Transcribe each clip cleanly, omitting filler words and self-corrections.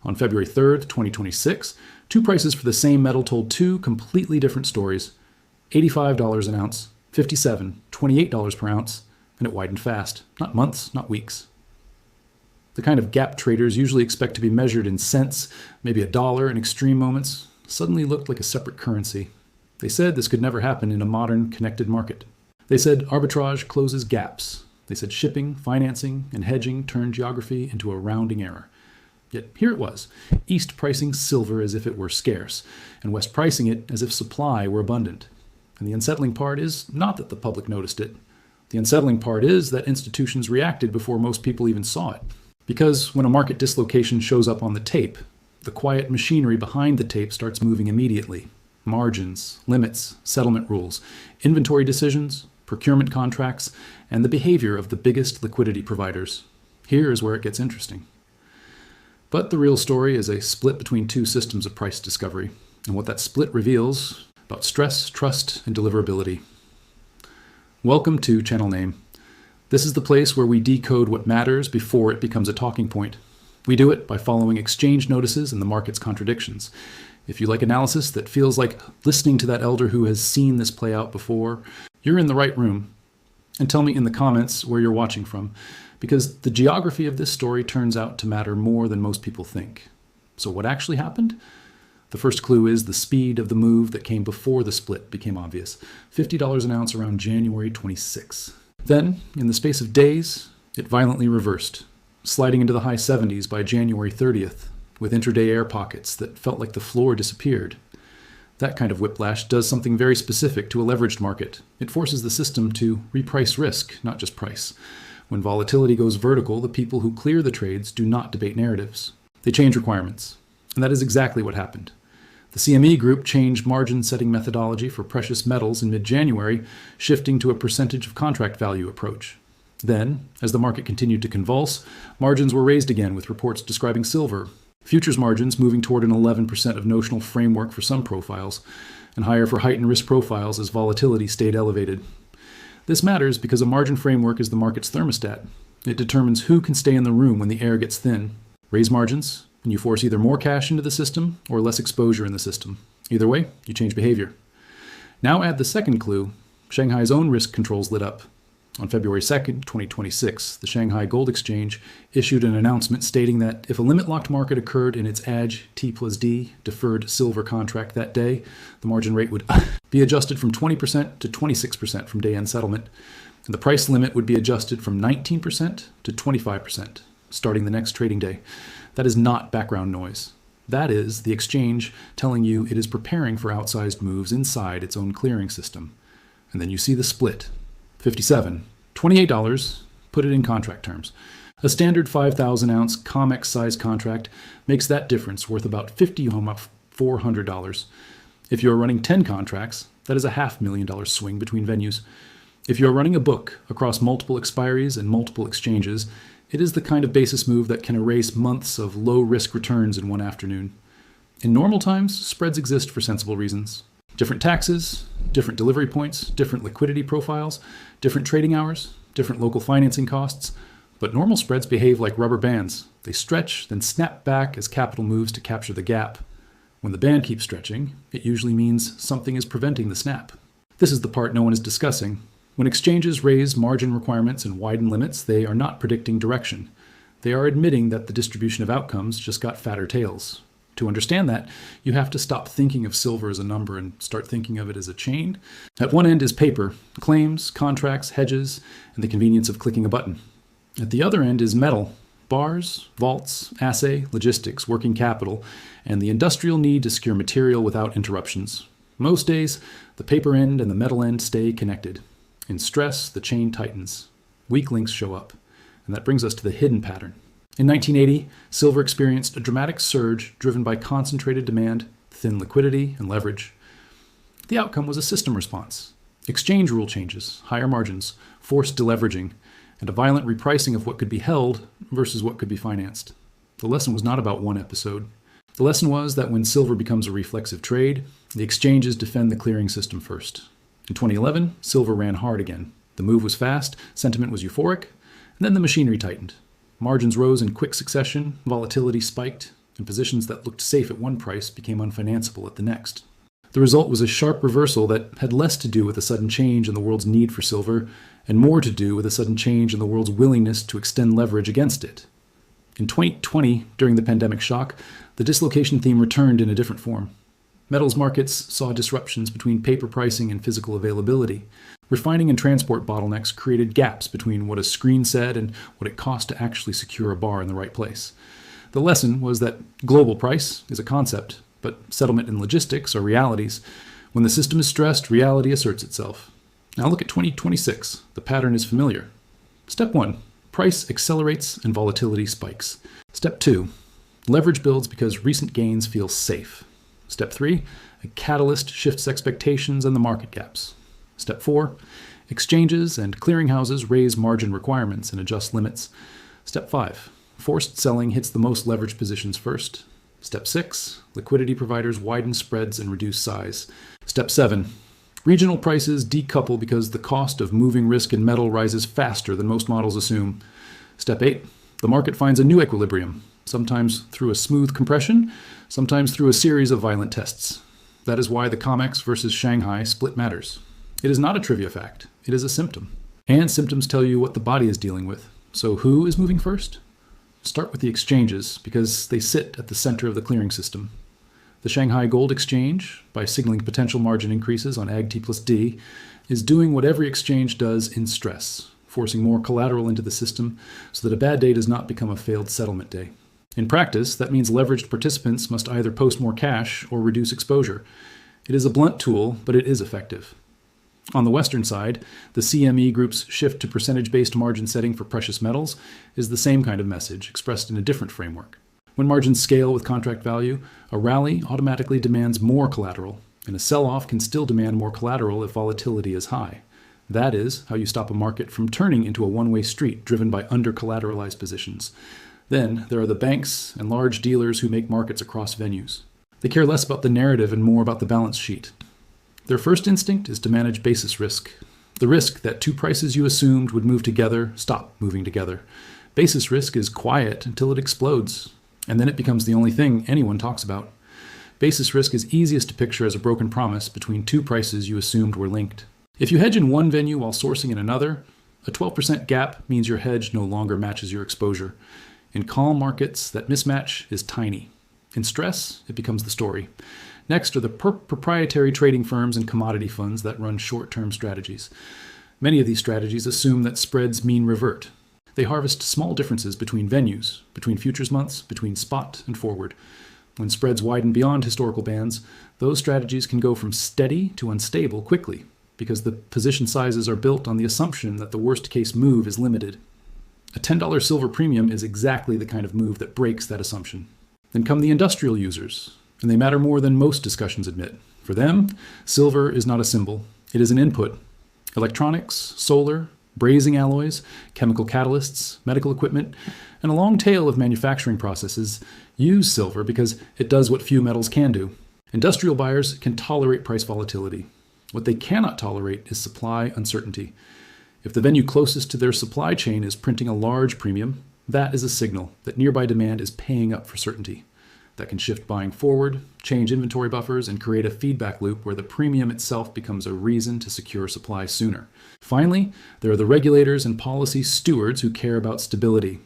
On February 3rd, 2026, two prices for the same metal told two completely different stories. $85 an ounce, $57, $28 per ounce, and it widened fast. Not months, not weeks. The kind of gap traders usually expect to be measured in cents, maybe a dollar in extreme moments, suddenly looked like a separate currency. They said this could never happen in a modern, connected market. They said arbitrage closes gaps. They said shipping, financing, and hedging turned geography into a rounding error. Yet here it was, East pricing silver as if it were scarce, and West pricing it as if supply were abundant. And the unsettling part is not that the public noticed it. The unsettling part is that institutions reacted before most people even saw it. Because when a market dislocation shows up on the tape, the quiet machinery behind the tape starts moving immediately. Margins, limits, settlement rules, inventory decisions, procurement contracts, and the behavior of the biggest liquidity providers. Here is where it gets interesting. But the real story is a split between two systems of price discovery, and what that split reveals about stress, trust, and deliverability. Welcome to Channel Name. This is the place where we decode what matters before it becomes a talking point. We do it by following exchange notices and the market's contradictions. If you like analysis that feels like listening to that elder who has seen this play out before, you're in the right room. And tell me in the comments where you're watching from, because the geography of this story turns out to matter more than most people think. So what actually happened? The first clue is the speed of the move that came before the split became obvious. $50 an ounce around January 26. Then, in the space of days, it violently reversed, sliding into the high 70s by January 30th, with intraday air pockets that felt like the floor disappeared. That kind of whiplash does something very specific to a leveraged market. It forces the system to reprice risk, not just price. When volatility goes vertical, the people who clear the trades do not debate narratives. They change requirements. And that is exactly what happened. The CME group changed margin setting methodology for precious metals in mid-January, shifting to a percentage of contract value approach. Then, as the market continued to convulse, margins were raised again with reports describing silver. Futures margins moving toward an 11% of notional framework for some profiles, and higher for heightened risk profiles as volatility stayed elevated. This matters because a margin framework is the market's thermostat. It determines who can stay in the room when the air gets thin. Raise margins, and you force either more cash into the system or less exposure in the system. Either way, you change behavior. Now add the second clue. Shanghai's own risk controls lit up. On February 2nd, 2026, the Shanghai Gold Exchange issued an announcement stating that if a limit-locked market occurred in its ADG T+D deferred silver contract that day, the margin rate would be adjusted from 20% to 26% from day-end settlement, and the price limit would be adjusted from 19% to 25%, starting the next trading day. That is not background noise. That is the exchange telling you it is preparing for outsized moves inside its own clearing system. And then you see the split. $57, $28, put it in contract terms. A standard 5,000 ounce COMEX size contract makes that difference worth about $400. If you're running 10 contracts, that is a $500,000 swing between venues. If you're running a book across multiple expiries and multiple exchanges, it is the kind of basis move that can erase months of low-risk returns in one afternoon. In normal times, spreads exist for sensible reasons. Different taxes, different delivery points, different liquidity profiles, different trading hours, different local financing costs. But normal spreads behave like rubber bands. They stretch, then snap back as capital moves to capture the gap. When the band keeps stretching, it usually means something is preventing the snap. This is the part no one is discussing. When exchanges raise margin requirements and widen limits, they are not predicting direction. They are admitting that the distribution of outcomes just got fatter tails. To understand that, you have to stop thinking of silver as a number and start thinking of it as a chain. At one end is paper, claims, contracts, hedges, and the convenience of clicking a button. At the other end is metal, bars, vaults, assay, logistics, working capital, and the industrial need to secure material without interruptions. Most days, the paper end and the metal end stay connected. In stress, the chain tightens. Weak links show up, and that brings us to the hidden pattern. In 1980, silver experienced a dramatic surge driven by concentrated demand, thin liquidity, and leverage. The outcome was a system response. Exchange rule changes, higher margins, forced deleveraging, and a violent repricing of what could be held versus what could be financed. The lesson was not about one episode. The lesson was that when silver becomes a reflexive trade, the exchanges defend the clearing system first. In 2011, silver ran hard again. The move was fast, sentiment was euphoric, and then the machinery tightened. Margins rose in quick succession, volatility spiked, and positions that looked safe at one price became unfinanceable at the next. The result was a sharp reversal that had less to do with a sudden change in the world's need for silver and more to do with a sudden change in the world's willingness to extend leverage against it. In 2020, during the pandemic shock, the dislocation theme returned in a different form. Metals markets saw disruptions between paper pricing and physical availability. Refining and transport bottlenecks created gaps between what a screen said and what it cost to actually secure a bar in the right place. The lesson was that global price is a concept, but settlement and logistics are realities. When the system is stressed, reality asserts itself. Now look at 2026. The pattern is familiar. Step 1. Price accelerates and volatility spikes. Step 2. Leverage builds because recent gains feel safe. Step 3. A catalyst shifts expectations and the market gaps. Step 4. Exchanges and clearinghouses raise margin requirements and adjust limits. Step 5. Forced selling hits the most leveraged positions first. Step 6. Liquidity providers widen spreads and reduce size. Step 7. Regional prices decouple because the cost of moving risk in metal rises faster than most models assume. Step 8. The market finds a new equilibrium, sometimes through a smooth compression, sometimes through a series of violent tests. That is why the COMEX versus Shanghai split matters. It is not a trivia fact. It is a symptom. And symptoms tell you what the body is dealing with. So who is moving first? Start with the exchanges, because they sit at the center of the clearing system. The Shanghai Gold Exchange, by signaling potential margin increases on AG T+D, is doing what every exchange does in stress, forcing more collateral into the system so that a bad day does not become a failed settlement day. In practice, that means leveraged participants must either post more cash or reduce exposure. It is a blunt tool, but it is effective. On the Western side, the CME Group's shift to percentage-based margin setting for precious metals is the same kind of message, expressed in a different framework. When margins scale with contract value, a rally automatically demands more collateral, and a sell-off can still demand more collateral if volatility is high. That is how you stop a market from turning into a one-way street driven by under-collateralized positions. Then there are the banks and large dealers who make markets across venues. They care less about the narrative and more about the balance sheet. Their first instinct is to manage basis risk. The risk that two prices you assumed would move together stop moving together. Basis risk is quiet until it explodes, and then it becomes the only thing anyone talks about. Basis risk is easiest to picture as a broken promise between two prices you assumed were linked. If you hedge in one venue while sourcing in another, a 12% gap means your hedge no longer matches your exposure. In calm markets, that mismatch is tiny. In stress, it becomes the story. Next are the proprietary trading firms and commodity funds that run short-term strategies. Many of these strategies assume that spreads mean revert. They harvest small differences between venues, between futures months, between spot and forward. When spreads widen beyond historical bands, those strategies can go from steady to unstable quickly, because the position sizes are built on the assumption that the worst-case move is limited. A $10 silver premium is exactly the kind of move that breaks that assumption. Then come the industrial users, and they matter more than most discussions admit. For them, silver is not a symbol, it is an input. Electronics, solar, brazing alloys, chemical catalysts, medical equipment, and a long tail of manufacturing processes use silver because it does what few metals can do. Industrial buyers can tolerate price volatility. What they cannot tolerate is supply uncertainty. If the venue closest to their supply chain is printing a large premium, that is a signal that nearby demand is paying up for certainty. That can shift buying forward, change inventory buffers, and create a feedback loop where the premium itself becomes a reason to secure supply sooner. Finally, there are the regulators and policy stewards who care about stability.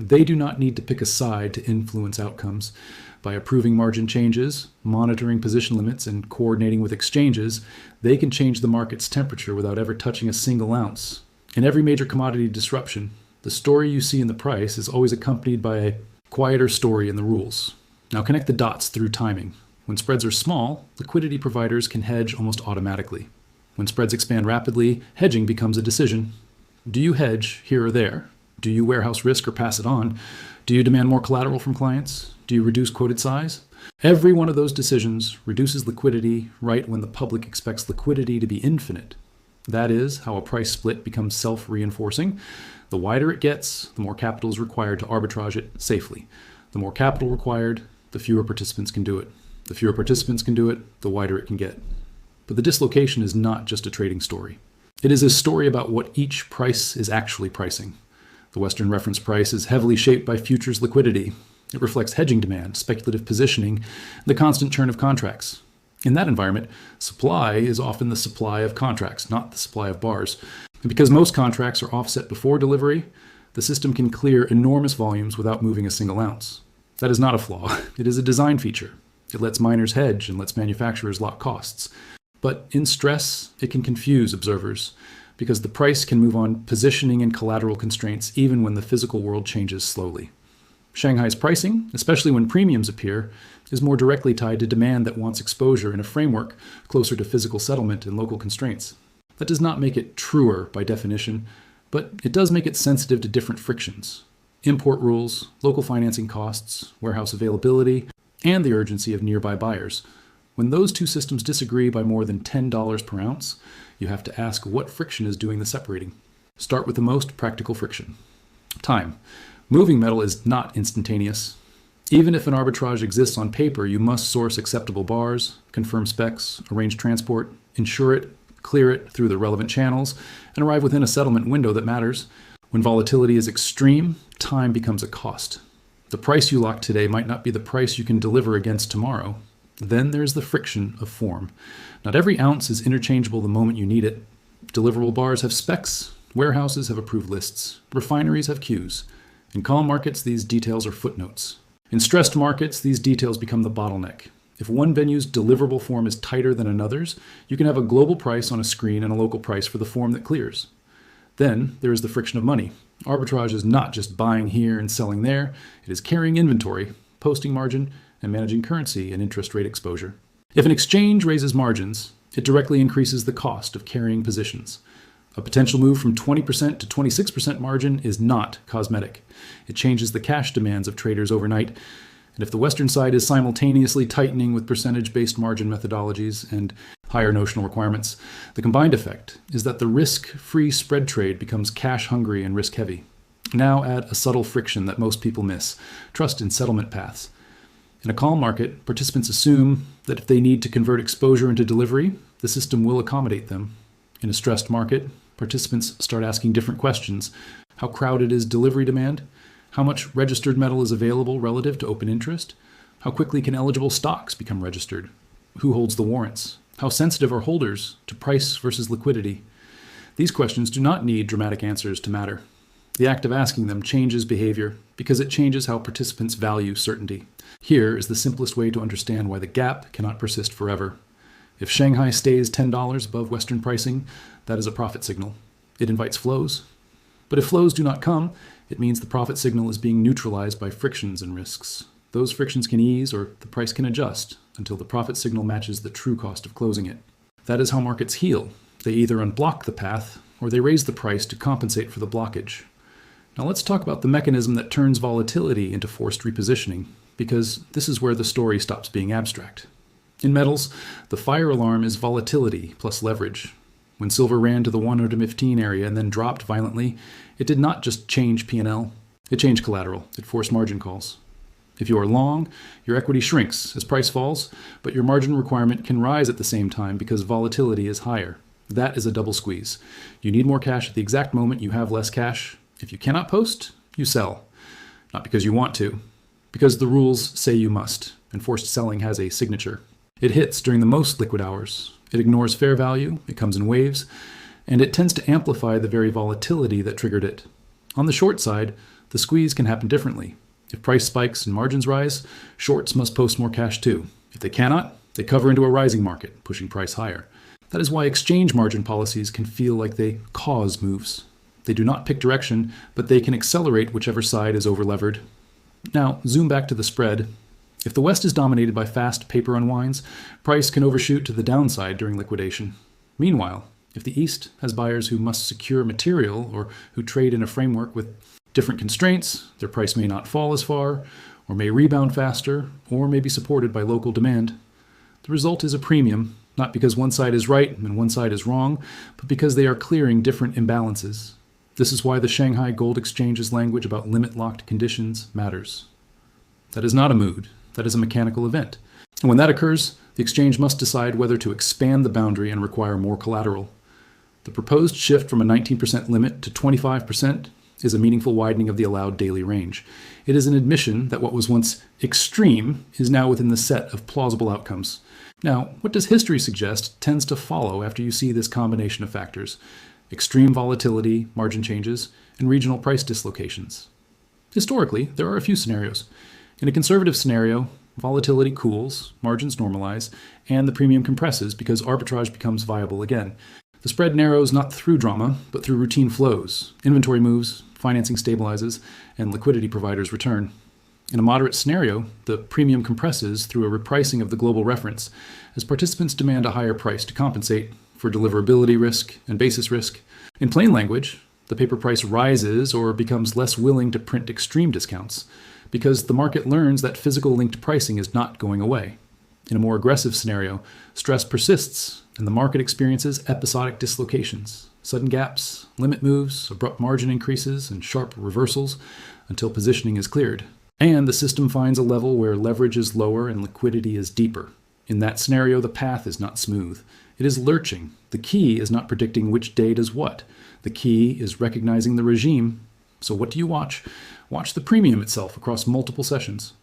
They do not need to pick a side to influence outcomes. By approving margin changes, monitoring position limits, and coordinating with exchanges, they can change the market's temperature without ever touching a single ounce. In every major commodity disruption, the story you see in the price is always accompanied by a quieter story in the rules. Now connect the dots through timing. When spreads are small, liquidity providers can hedge almost automatically. When spreads expand rapidly, hedging becomes a decision. Do you hedge here or there? Do you warehouse risk or pass it on? Do you demand more collateral from clients? Do you reduce quoted size? Every one of those decisions reduces liquidity right when the public expects liquidity to be infinite. That is how a price split becomes self-reinforcing. The wider it gets, the more capital is required to arbitrage it safely. The more capital required, the fewer participants can do it. The fewer participants can do it, the wider it can get. But the dislocation is not just a trading story. It is a story about what each price is actually pricing. The Western reference price is heavily shaped by futures liquidity. It reflects hedging demand, speculative positioning, the constant churn of contracts. In that environment, supply is often the supply of contracts, not the supply of bars. And because most contracts are offset before delivery, the system can clear enormous volumes without moving a single ounce. That is not a flaw. It is a design feature. It lets miners hedge and lets manufacturers lock costs. But in stress, it can confuse observers because the price can move on positioning and collateral constraints even when the physical world changes slowly. Shanghai's pricing, especially when premiums appear, is more directly tied to demand that wants exposure in a framework closer to physical settlement and local constraints. That does not make it truer by definition, but it does make it sensitive to different frictions. Import rules, local financing costs, warehouse availability, and the urgency of nearby buyers. When those two systems disagree by more than $10 per ounce, you have to ask what friction is doing the separating. Start with the most practical friction. Time. Moving metal is not instantaneous. Even if an arbitrage exists on paper, you must source acceptable bars, confirm specs, arrange transport, insure it, clear it through the relevant channels, and arrive within a settlement window that matters. When volatility is extreme, time becomes a cost. The price you lock today might not be the price you can deliver against tomorrow. Then there's the friction of form. Not every ounce is interchangeable the moment you need it. Deliverable bars have specs, warehouses have approved lists, refineries have queues. In calm markets, these details are footnotes. In stressed markets, these details become the bottleneck. If one venue's deliverable form is tighter than another's, you can have a global price on a screen and a local price for the form that clears. Then there is the friction of money. Arbitrage is not just buying here and selling there. It is carrying inventory, posting margin, and managing currency and interest rate exposure. If an exchange raises margins, it directly increases the cost of carrying positions. A potential move from 20% to 26% margin is not cosmetic. It changes the cash demands of traders overnight. And if the Western side is simultaneously tightening with percentage-based margin methodologies and higher notional requirements, the combined effect is that the risk-free spread trade becomes cash-hungry and risk-heavy. Now add a subtle friction that most people miss: trust in settlement paths. In a calm market, participants assume that if they need to convert exposure into delivery, the system will accommodate them. In a stressed market, participants start asking different questions. How crowded is delivery demand? How much registered metal is available relative to open interest? How quickly can eligible stocks become registered? Who holds the warrants? How sensitive are holders to price versus liquidity? These questions do not need dramatic answers to matter. The act of asking them changes behavior because it changes how participants value certainty. Here is the simplest way to understand why the gap cannot persist forever. If Shanghai stays $10 above Western pricing, that is a profit signal. It invites flows. But if flows do not come, it means the profit signal is being neutralized by frictions and risks. Those frictions can ease or the price can adjust until the profit signal matches the true cost of closing it. That is how markets heal. They either unblock the path or they raise the price to compensate for the blockage. Now let's talk about the mechanism that turns volatility into forced repositioning, because this is where the story stops being abstract. In metals, the fire alarm is volatility plus leverage. When silver ran to the 115 area and then dropped violently, it did not just change P&L, it changed collateral, it forced margin calls. If you are long, your equity shrinks as price falls, but your margin requirement can rise at the same time because volatility is higher. That is a double squeeze. You need more cash at the exact moment you have less cash. If you cannot post, you sell. Not because you want to, because the rules say you must, and forced selling has a signature. It hits during the most liquid hours. It ignores fair value, it comes in waves, and it tends to amplify the very volatility that triggered it. On the short side, the squeeze can happen differently. If price spikes and margins rise, shorts must post more cash too. If they cannot, they cover into a rising market, pushing price higher. That is why exchange margin policies can feel like they cause moves. They do not pick direction, but they can accelerate whichever side is overlevered. Now, zoom back to the spread. If the West is dominated by fast paper unwinds, price can overshoot to the downside during liquidation. Meanwhile, if the East has buyers who must secure material or who trade in a framework with different constraints, their price may not fall as far, or may rebound faster, or may be supported by local demand. The result is a premium, not because one side is right and one side is wrong, but because they are clearing different imbalances. This is why the Shanghai Gold Exchange's language about limit-locked conditions matters. That is not a mood. That is a mechanical event. And when that occurs, the exchange must decide whether to expand the boundary and require more collateral. The proposed shift from a 19% limit to 25% is a meaningful widening of the allowed daily range. It is an admission that what was once extreme is now within the set of plausible outcomes. Now, what does history suggest tends to follow after you see this combination of factors: extreme volatility, margin changes, and regional price dislocations. Historically, there are a few scenarios. In a conservative scenario, volatility cools, margins normalize, and the premium compresses because arbitrage becomes viable again. The spread narrows not through drama, but through routine flows. Inventory moves, financing stabilizes, and liquidity providers return. In a moderate scenario, the premium compresses through a repricing of the global reference as participants demand a higher price to compensate for deliverability risk and basis risk. In plain language, the paper price rises or becomes less willing to print extreme discounts because the market learns that physical linked pricing is not going away. In a more aggressive scenario, stress persists and the market experiences episodic dislocations, sudden gaps, limit moves, abrupt margin increases, and sharp reversals until positioning is cleared. And the system finds a level where leverage is lower and liquidity is deeper. In that scenario, the path is not smooth. It is lurching. The key is not predicting which day does what. The key is recognizing the regime. So what do you watch? Watch the premium itself across multiple sessions.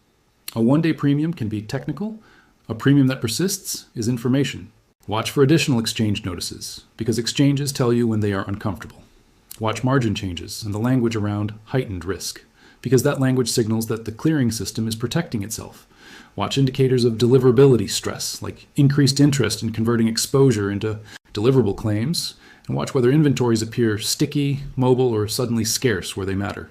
A one-day premium can be technical. A premium that persists is information. Watch for additional exchange notices, because exchanges tell you when they are uncomfortable. Watch margin changes and the language around heightened risk, because that language signals that the clearing system is protecting itself. Watch indicators of deliverability stress, like increased interest in converting exposure into deliverable claims, and watch whether inventories appear sticky, mobile, or suddenly scarce where they matter.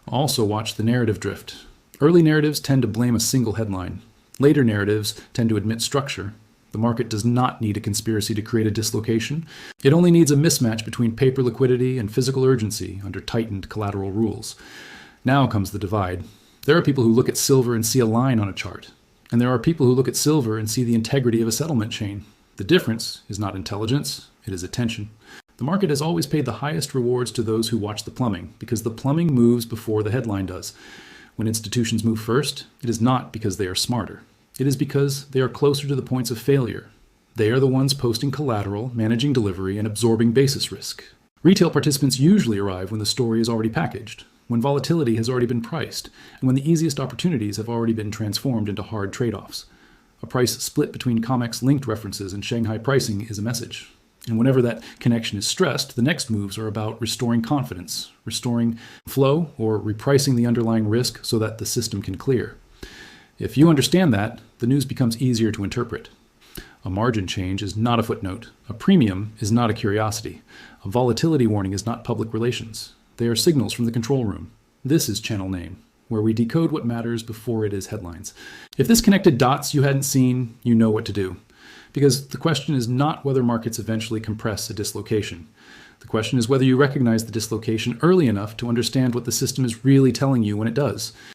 Also watch the narrative drift. Early narratives tend to blame a single headline. Later narratives tend to admit structure. The market does not need a conspiracy to create a dislocation. It only needs a mismatch between paper liquidity and physical urgency under tightened collateral rules. Now comes the divide. There are people who look at silver and see a line on a chart, and there are people who look at silver and see the integrity of a settlement chain. The difference is not intelligence, it is attention. The market has always paid the highest rewards to those who watch the plumbing, because the plumbing moves before the headline does. When institutions move first, it is not because they are smarter. It is because they are closer to the points of failure. They are the ones posting collateral, managing delivery, and absorbing basis risk. Retail participants usually arrive when the story is already packaged, when volatility has already been priced, and when the easiest opportunities have already been transformed into hard trade-offs. A price split between COMEX linked references and Shanghai pricing is a message. And whenever that connection is stressed, the next moves are about restoring confidence, restoring flow, or repricing the underlying risk so that the system can clear. If you understand that, the news becomes easier to interpret. A margin change is not a footnote. A premium is not a curiosity. A volatility warning is not public relations. They are signals from the control room. This is Channel Name, where we decode what matters before it is headlines. If this connected dots you hadn't seen, you know what to do. Because the question is not whether markets eventually compress a dislocation. The question is whether you recognize the dislocation early enough to understand what the system is really telling you when it does.